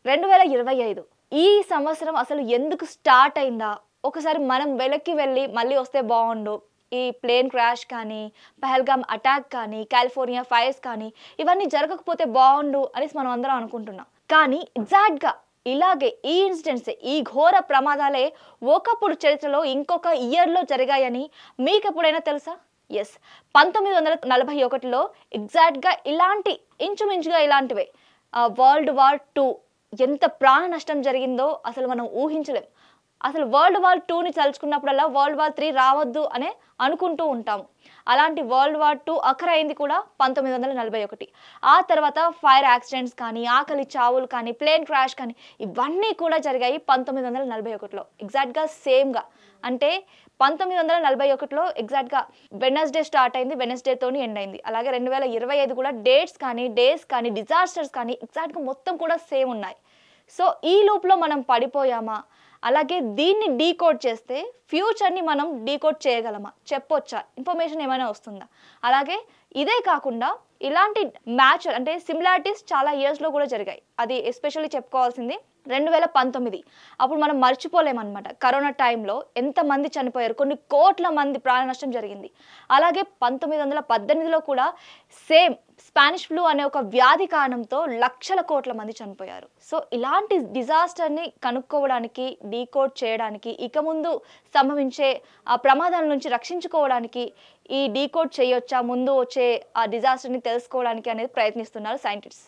2025 ఈ సంవత్సరం అసలు ఎందుకు స్టార్ట్ అయిందా? ఒకసారి మనం వెనక్కి వెళ్ళి మళ్ళీ వస్తే బావుండు. ఈ ప్లేన్ క్రాష్ కానీ, పహల్గామ్ అటాక్ కానీ, కాలిఫోర్నియా ఫైర్స్ కానీ ఇవన్నీ జరగకపోతే బావుండు అనేసి మనం అందరం అనుకుంటున్నాం. కానీ ఎగ్జాక్ట్‌గా ఇలాగే ఈ ఇన్సిడెంట్సే, ఈ ఘోర ప్రమాదాలే ఒకప్పుడు చరిత్రలో ఇంకొక ఇయర్‌లో జరిగాయని మీకెప్పుడైనా తెలుసా? యెస్. 1941లో ఎగ్జాక్ట్‌గా ఇలాంటి ఇంచుమించుగా ఇలాంటివే వరల్డ్ వార్ 2 ఎంత ప్రాణ నష్టం జరిగిందో అసలు మనం ఊహించలేం. అసలు వరల్డ్ వార్ 2ని తలుచుకున్నప్పుడల్లా వరల్డ్ వార్ 3 రావద్దు అనే అనుకుంటూ ఉంటాము. అలాంటి వరల్డ్ వార్ 2 అయింది కూడా 1941. ఆ తర్వాత ఫైర్ యాక్సిడెంట్స్ కానీ, ఆకలి చావులు కానీ, ప్లేన్ క్రాష్ కానీ ఇవన్నీ కూడా జరిగాయి 1941లో. ఎగ్జాక్ట్‌గా సేమ్‌గా. అంటే 1941లో ఎగ్జాక్ట్‌గా వెడ్నెస్‌డే స్టార్ట్ అయింది. వెడ్నెస్‌డేతోని ఎండ్ అయింది. అలాగే 2025 కూడా డేట్స్ కానీ, డేస్ కానీ, డిజాస్టర్స్ కానీ ఎగ్జాక్ట్‌గా మొత్తం కూడా సేమ్ ఉన్నాయి. సో ఈ లూప్‌లో మనం పడిపోయామా? అలాగే దీన్ని డీకోడ్ చేస్తే ఫ్యూచర్‌ని మనం డీకోడ్ చేయగలమా? చెప్పొచ్చా? ఇన్ఫర్మేషన్ ఏమైనా వస్తుందా? అలాగే ఇదే కాకుండా ఇలాంటి మ్యాచ్ అంటే సిమిలారిటీస్ చాలా ఇయర్స్‌లో కూడా జరిగాయి. అది ఎస్పెషల్లీ చెప్పుకోవాల్సింది 2019. అప్పుడు మనం మర్చిపోలేమనమాట. కరోనా టైంలో ఎంతమంది చనిపోయారు. కొన్ని కోట్ల మంది ప్రాణ నష్టం జరిగింది. అలాగే 1918లో కూడా సేమ్ స్పానిష్ ఫ్లూ అనే ఒక వ్యాధి కారణంతో లక్షల కోట్ల మంది చనిపోయారు. సో ఇలాంటి డిజాస్టర్‌ని కనుక్కోవడానికి, డీకోడ్ చేయడానికి, ఇక ముందు సంభవించే ఆ ప్రమాదాల నుంచి రక్షించుకోవడానికి ఈ డీకోడ్ చేయొచ్చా? ముందు వచ్చే ఆ డిజాస్టర్‌ని తెలుసుకోవడానికి అనేది ప్రయత్నిస్తున్నారు సైంటిస్ట్స్.